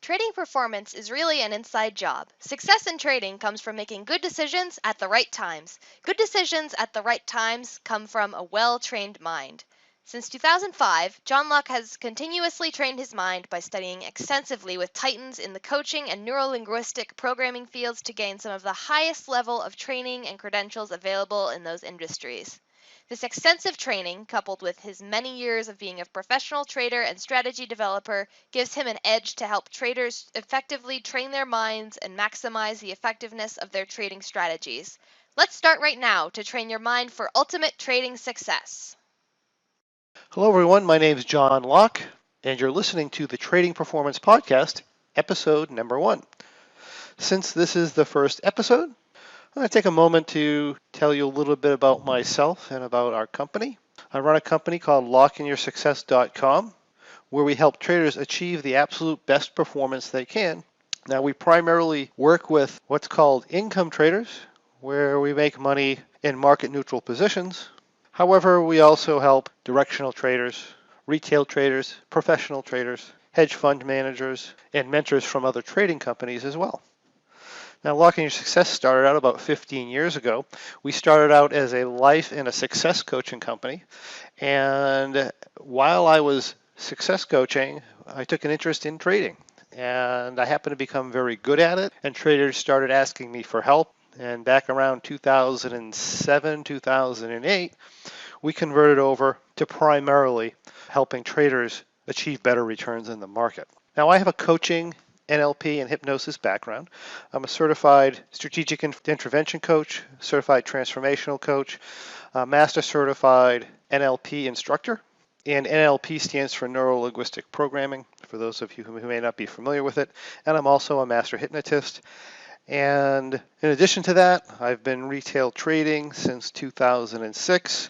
Trading performance is really an inside job. Success in trading comes from making good decisions at the right times. Good decisions at the right times come from a well-trained mind. Since 2005, John Locke has continuously trained his mind by studying extensively with titans in the coaching and neurolinguistic programming fields to gain some of the highest level of training and credentials available in those industries. This extensive training, coupled with his many years of being a professional trader and strategy developer, gives him an edge to help traders effectively train their minds and maximize the effectiveness of their trading strategies. Let's start right now to train your mind for ultimate trading success. Hello, everyone. My name is John Locke, and you're listening to the Trading Performance Podcast, episode number 1. Since this is the first episode, I'm going to take a moment to tell you a little bit about myself and about our company. I run a company called lockeinyoursuccess.com, where we help traders achieve the absolute best performance they can. Now, we primarily work with what's called income traders, where we make money in market neutral positions. However, we also help directional traders, retail traders, professional traders, hedge fund managers, and mentors from other trading companies as well. Now, Locking Your Success started out about 15 years ago. We started out as a life and a success coaching company. And while I was success coaching, I took an interest in trading. And I happened to become very good at it. And traders started asking me for help. And back around 2007, 2008, we converted over to primarily helping traders achieve better returns in the market. Now, I have a coaching, NLP, and hypnosis background. I'm a certified strategic intervention coach, certified transformational coach, master certified NLP instructor, and NLP stands for neuro-linguistic programming, for those of you who may not be familiar with it. And I'm also a master hypnotist. And in addition to that, I've been retail trading since 2006.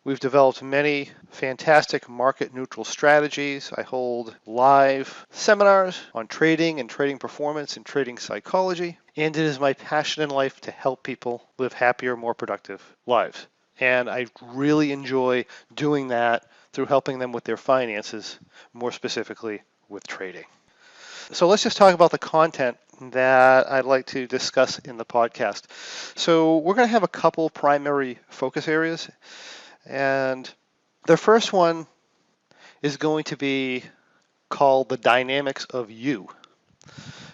We've developed many fantastic market neutral strategies. I hold live seminars on trading and trading performance and trading psychology. And it is my passion in life to help people live happier, more productive lives. And I really enjoy doing that through helping them with their finances, more specifically with trading. So let's just talk about the content that I'd like to discuss in the podcast. So we're going to have a couple primary focus areas. And the first one is going to be called the dynamics of you.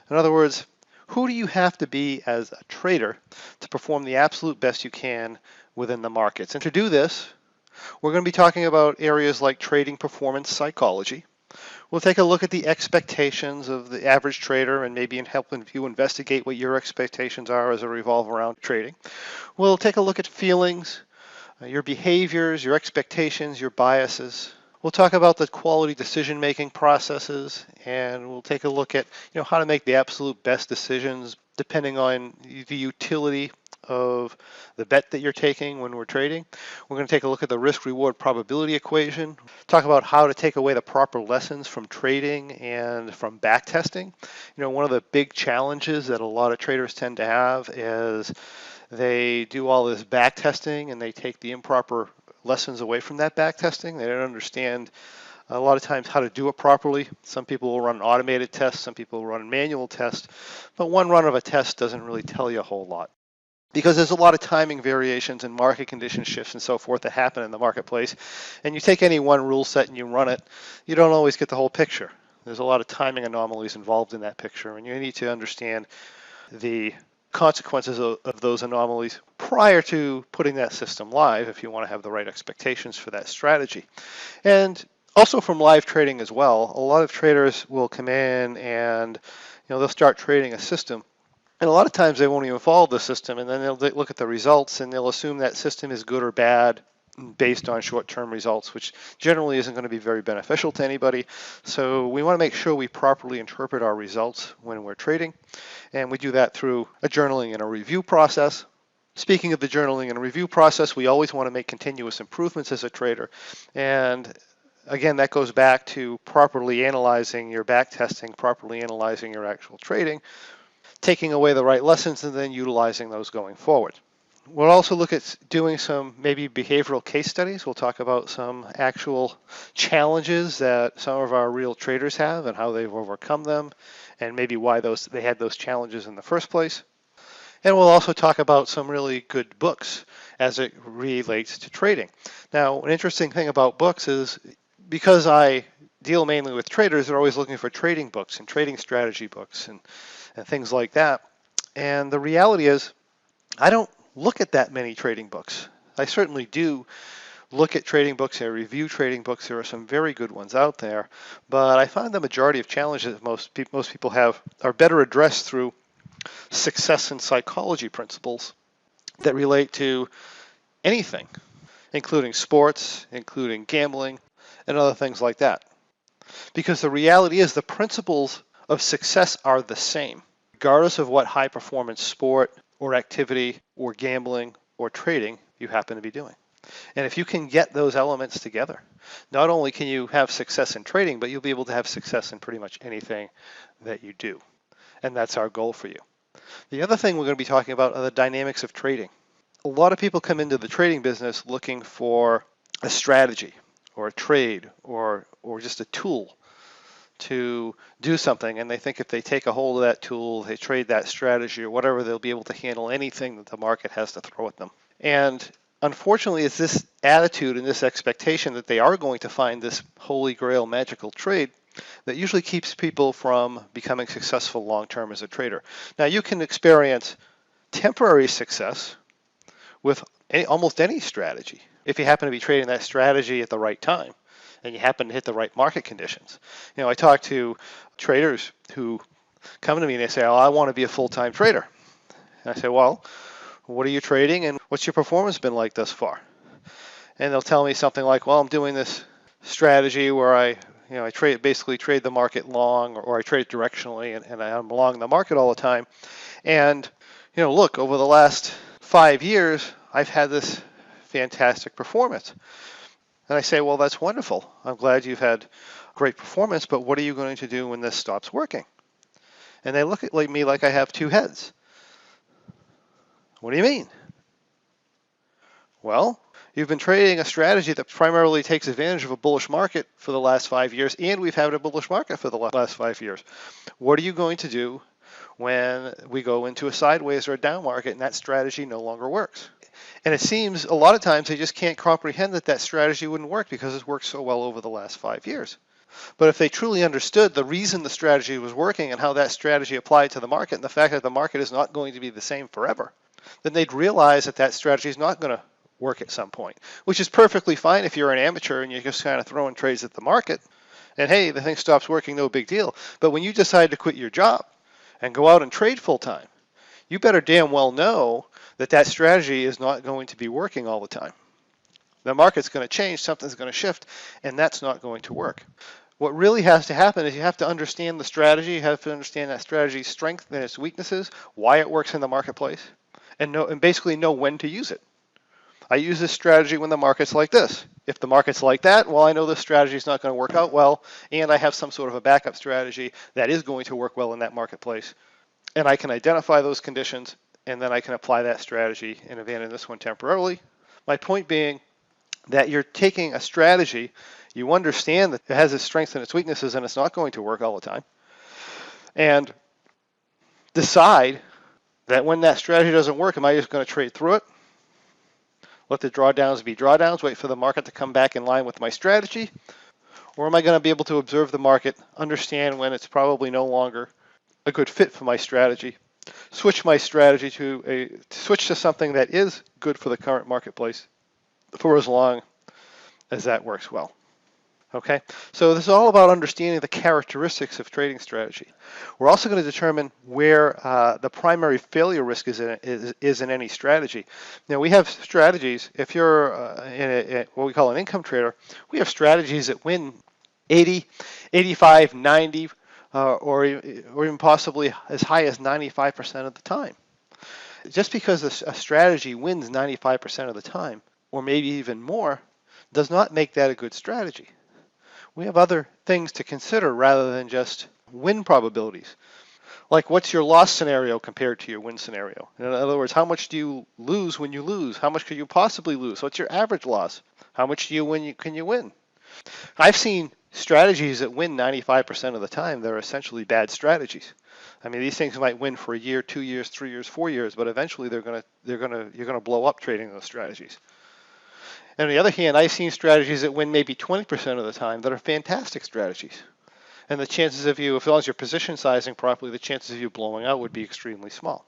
In other words, who do you have to be as a trader to perform the absolute best you can within the markets? And to do this, we're going to be talking about areas like trading performance psychology. We'll take a look at the expectations of the average trader and maybe helping you investigate what your expectations are as a revolve around trading. We'll take a look at feelings, your behaviors, your expectations, your biases. We'll talk about the quality decision-making processes, and we'll take a look at how to make the absolute best decisions depending on the utility of the bet that you're taking when we're trading. We're going to take a look at the risk-reward probability equation, talk about how to take away the proper lessons from trading and from backtesting. One of the big challenges that a lot of traders tend to have is they do all this backtesting and they take the improper lessons away from that backtesting. They don't understand a lot of times how to do it properly. Some people will run an automated test, some people will run a manual test, but one run of a test doesn't really tell you a whole lot, because there's a lot of timing variations and market condition shifts and so forth that happen in the marketplace. And you take any one rule set and you run it, you don't always get the whole picture. There's a lot of timing anomalies involved in that picture, and you need to understand the consequences of those anomalies prior to putting that system live if you want to have the right expectations for that strategy. And also from live trading as well, a lot of traders will come in and they'll start trading a system. And a lot of times they won't even follow the system, and then they'll look at the results and they'll assume that system is good or bad based on short-term results, which generally isn't going to be very beneficial to anybody. So we want to make sure we properly interpret our results when we're trading, and we do that through a journaling and a review process. Speaking of the journaling and review process, we always want to make continuous improvements as a trader, and again, that goes back to properly analyzing your backtesting, properly analyzing your actual trading, taking away the right lessons, and then utilizing those going forward. We'll also look at doing some maybe behavioral case studies. We'll talk about some actual challenges that some of our real traders have and how they've overcome them, and maybe why they had those challenges in the first place. And we'll also talk about some really good books as it relates to trading. Now, an interesting thing about books is because I deal mainly with traders, they're always looking for trading books and trading strategy books and things like that. And the reality is, I don't look at that many trading books. I certainly do look at trading books. I review trading books. There are some very good ones out there, but I find the majority of challenges that most people have are better addressed through success and psychology principles that relate to anything, including sports, including gambling, and other things like that. Because the reality is the principles of success are the same, regardless of what high performance sport or activity or gambling or trading you happen to be doing. And if you can get those elements together, not only can you have success in trading, but you'll be able to have success in pretty much anything that you do. And that's our goal for you. The other thing we're going to be talking about are the dynamics of trading. A lot of people come into the trading business looking for a strategy or a trade or just a tool to do something, and they think if they take a hold of that tool, they trade that strategy or whatever, they'll be able to handle anything that the market has to throw at them. And unfortunately, it's this attitude and this expectation that they are going to find this holy grail magical trade that usually keeps people from becoming successful long term as a trader. Now, you can experience temporary success with almost any strategy if you happen to be trading that strategy at the right time and you happen to hit the right market conditions. You know, I talk to traders who come to me and they say, "Oh, I want to be a full-time trader." And I say, "Well, what are you trading and what's your performance been like thus far?" And they'll tell me something like, "Well, I'm doing this strategy where I basically trade the market long, or I trade directionally, and I'm long the market all the time. And look, over the last 5 years, I've had this fantastic performance." And I say, "Well, that's wonderful. I'm glad you've had great performance, but what are you going to do when this stops working?" And they look at me like I have two heads. "What do you mean?" "Well, you've been trading a strategy that primarily takes advantage of a bullish market for the last 5 years, and we've had a bullish market for the last 5 years. What are you going to do when we go into a sideways or a down market and that strategy no longer works?" And it seems a lot of times they just can't comprehend that that strategy wouldn't work because it's worked so well over the last 5 years. But if they truly understood the reason the strategy was working and how that strategy applied to the market and the fact that the market is not going to be the same forever, then they'd realize that that strategy is not going to work at some point, which is perfectly fine if you're an amateur and you're just kind of throwing trades at the market. And hey, the thing stops working, no big deal. But when you decide to quit your job and go out and trade full time, you better damn well know that that strategy is not going to be working all the time. The market's going to change, something's going to shift, and that's not going to work. What really has to happen is you have to understand the strategy, you have to understand that strategy's strength and its weaknesses, why it works in the marketplace, and basically know when to use it. I use this strategy when the market's like this. If the market's like that, well, I know this strategy is not going to work out well, and I have some sort of a backup strategy that is going to work well in that marketplace. And I can identify those conditions, and then I can apply that strategy and abandon this one temporarily. My point being that you're taking a strategy, you understand that it has its strengths and its weaknesses, and it's not going to work all the time, and decide that when that strategy doesn't work, am I just going to trade through it? Let the drawdowns be drawdowns, wait for the market to come back in line with my strategy? Or am I going to be able to observe the market, understand when it's probably no longer a good fit for my strategy, switch my strategy to switch to something that is good for the current marketplace for as long as that works well? Okay, so this is all about understanding the characteristics of trading strategy. We're also going to determine where the primary failure risk is in any strategy. Now, we have strategies. If you're in what we call an income trader, we have strategies that win 80, 85, 90, or even possibly as high as 95% of the time. Just because a strategy wins 95% of the time, or maybe even more, does not make that a good strategy. We have other things to consider rather than just win probabilities. Like, what's your loss scenario compared to your win scenario? In other words, how much do you lose when you lose? How much could you possibly lose? What's your average loss? How much do you win? Can you win? I've seen strategies that win 95% of the time. They're essentially bad strategies. I mean, these things might win for a year, 2 years, 3 years, 4 years, but eventually you're gonna blow up trading those strategies. And on the other hand, I've seen strategies that win maybe 20% of the time that are fantastic strategies. And the chances of you, as long as you're position sizing properly, the chances of you blowing out would be extremely small.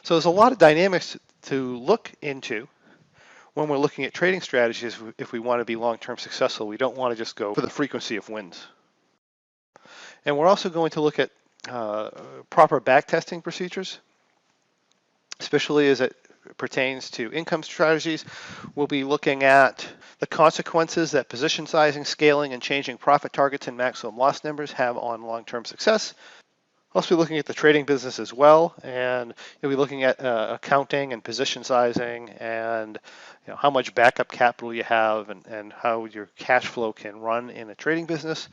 So there's a lot of dynamics to look into when we're looking at trading strategies. If we want to be long-term successful, we don't want to just go for the frequency of wins. And we're also going to look at proper backtesting procedures, especially as it pertains to income strategies. We'll be looking at the consequences that position sizing, scaling, and changing profit targets and maximum loss numbers have on long-term success. I'll also be looking at the trading business as well, and you'll be looking at accounting and position sizing, and how much backup capital you have, and how your cash flow can run in a trading business.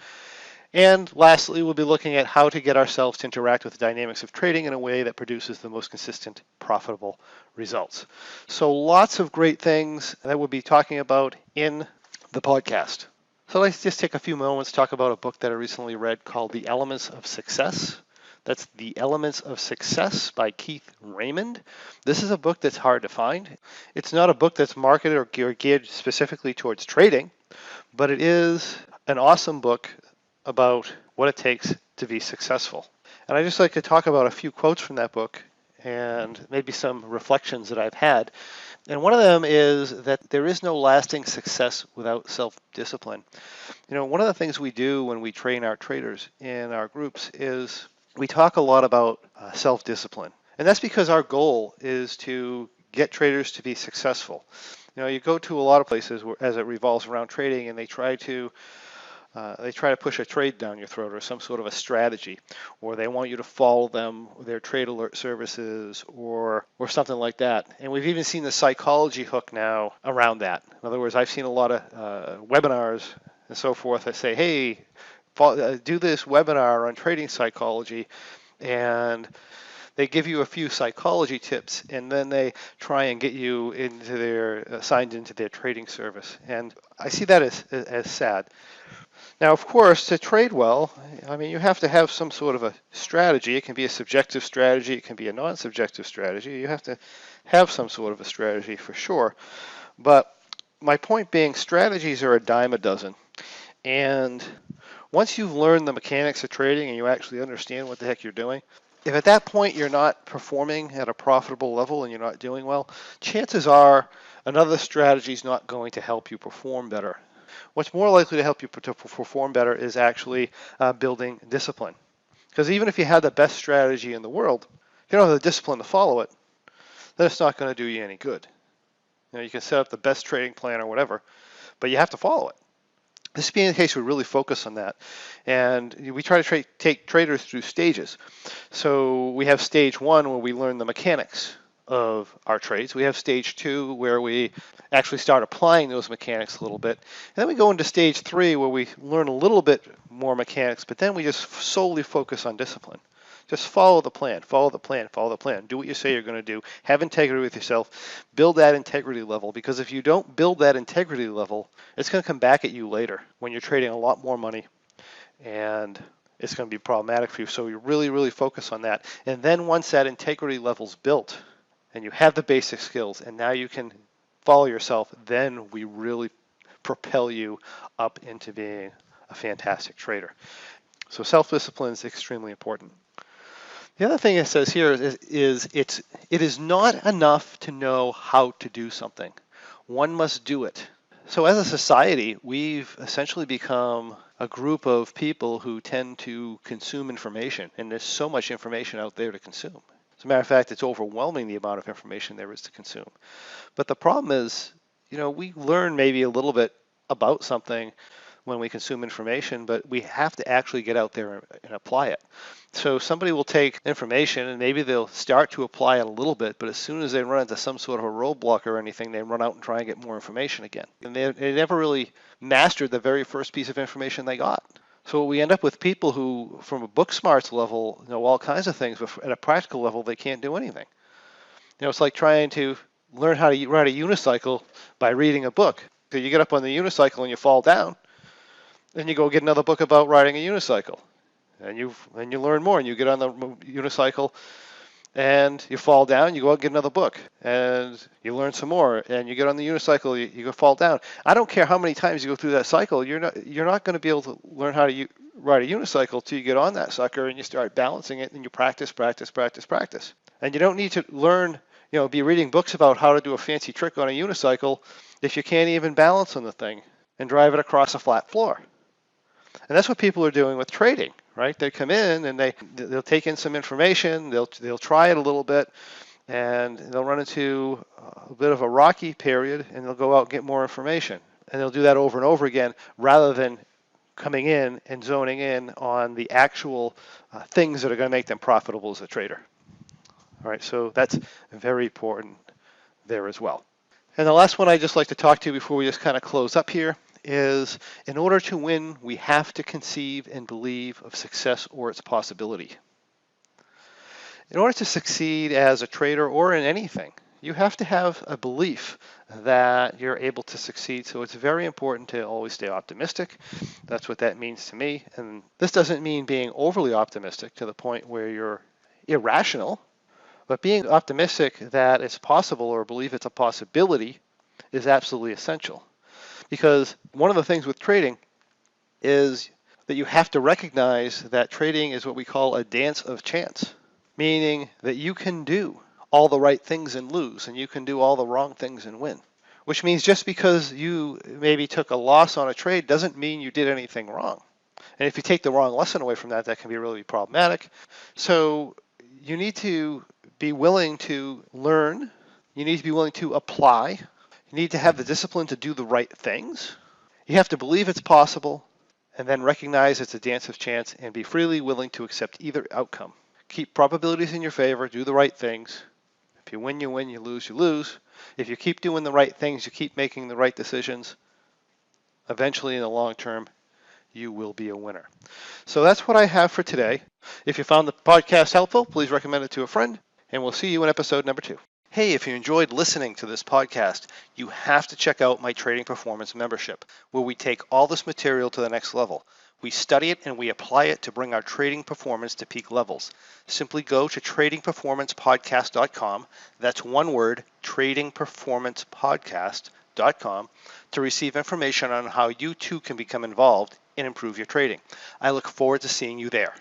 And lastly, we'll be looking at how to get ourselves to interact with the dynamics of trading in a way that produces the most consistent, profitable results. So lots of great things that we'll be talking about in the podcast. So let's just take a few moments to talk about a book that I recently read called The Elements of Success. That's The Elements of Success by Keith Raymond. This is a book that's hard to find. It's not a book that's marketed or geared specifically towards trading, but it is an awesome book about what it takes to be successful. And I'd just like to talk about a few quotes from that book and maybe some reflections that I've had. And one of them is that there is no lasting success without self-discipline. One of the things we do when we train our traders in our groups is we talk a lot about self-discipline. And that's because our goal is to get traders to be successful. You go to a lot of places as it revolves around trading, and they try to push a trade down your throat or some sort of a strategy, or they want you to follow them, their trade alert services, or something like that. And we've even seen the psychology hook now around that. In other words, I've seen a lot of webinars and so forth that say, hey, do this webinar on trading psychology, and they give you a few psychology tips, and then they try and get you into signed into their trading service. And I see that as sad. Now, of course, to trade well, you have to have some sort of a strategy. It can be a subjective strategy. It can be a non-subjective strategy. You have to have some sort of a strategy for sure. But my point being, strategies are a dime a dozen. And once you've learned the mechanics of trading and you actually understand what the heck you're doing, if at that point you're not performing at a profitable level and you're not doing well, chances are another strategy is not going to help you perform better. What's more likely to help you to perform better is actually building discipline. Because even if you had the best strategy in the world, if you don't have the discipline to follow it, then it's not going to do you any good. You can set up the best trading plan or whatever, but you have to follow it. This being the case, we really focus on that. And we try to take traders through stages. So we have stage 1 where we learn the mechanics of our trades. We have stage 2 where we actually start applying those mechanics a little bit. And then we go into stage 3 where we learn a little bit more mechanics, but then we just solely focus on discipline. Just follow the plan, follow the plan, follow the plan. Do what you say you're going to do. Have integrity with yourself. Build that integrity level, because if you don't build that integrity level, it's going to come back at you later when you're trading a lot more money, and it's going to be problematic for you. So you really, really focus on that. And then once that integrity level's built and you have the basic skills and now you can follow yourself, then we really propel you up into being a fantastic trader. So self-discipline is extremely important. The other thing it says here is it is not enough to know how to do something. One must do it. So as a society, we've essentially become a group of people who tend to consume information, and there's so much information out there to consume. As a matter of fact, it's overwhelming the amount of information there is to consume. But the problem is, we learn maybe a little bit about something when we consume information, but we have to actually get out there and apply it. So somebody will take information and maybe they'll start to apply it a little bit, but as soon as they run into some sort of a roadblock or anything, they run out and try and get more information again. And they never really mastered the very first piece of information they got. So we end up with people who, from a book smarts level, know all kinds of things, but at a practical level, they can't do anything. It's like trying to learn how to ride a unicycle by reading a book. So you get up on the unicycle and you fall down, then you go get another book about riding a unicycle, and you learn more, and you get on the unicycle and you fall down, you go out and get another book, and you learn some more, and you get on the unicycle, you go fall down. I don't care how many times you go through that cycle, you're not going to be able to learn how to ride a unicycle till you get on that sucker and you start balancing it, and you practice, practice, practice, practice. And you don't need to learn, be reading books about how to do a fancy trick on a unicycle if you can't even balance on the thing and drive it across a flat floor. And that's what people are doing with trading, right? They come in and they'll take in some information, they'll try it a little bit, and they'll run into a bit of a rocky period, and they'll go out and get more information. And they'll do that over and over again rather than coming in and zoning in on the actual things that are going to make them profitable as a trader. All right, so that's very important there as well. And the last one I'd just like to talk to you before we just kind of close up here is, in order to win, we have to conceive and believe of success or its possibility. In order to succeed as a trader or in anything, you have to have a belief that you're able to succeed. So it's very important to always stay optimistic. That's what that means to me. And this doesn't mean being overly optimistic to the point where you're irrational, but being optimistic that it's possible or believe it's a possibility is absolutely essential. Because one of the things with trading is that you have to recognize that trading is what we call a dance of chance, meaning that you can do all the right things and lose, and you can do all the wrong things and win. Which means just because you maybe took a loss on a trade doesn't mean you did anything wrong. And if you take the wrong lesson away from that, that can be really problematic. So you need to be willing to learn. You need to be willing to apply. You need to have the discipline to do the right things. You have to believe it's possible, and then recognize it's a dance of chance and be freely willing to accept either outcome. Keep probabilities in your favor, do the right things. If you win, you win, you lose, you lose. If you keep doing the right things, you keep making the right decisions, eventually in the long term, you will be a winner. So that's what I have for today. If you found the podcast helpful, please recommend it to a friend, and we'll see you in episode number 2. Hey, if you enjoyed listening to this podcast, you have to check out my Trading Performance membership, where we take all this material to the next level. We study it and we apply it to bring our trading performance to peak levels. Simply go to tradingperformancepodcast.com, that's one word, tradingperformancepodcast.com, to receive information on how you too can become involved and improve your trading. I look forward to seeing you there.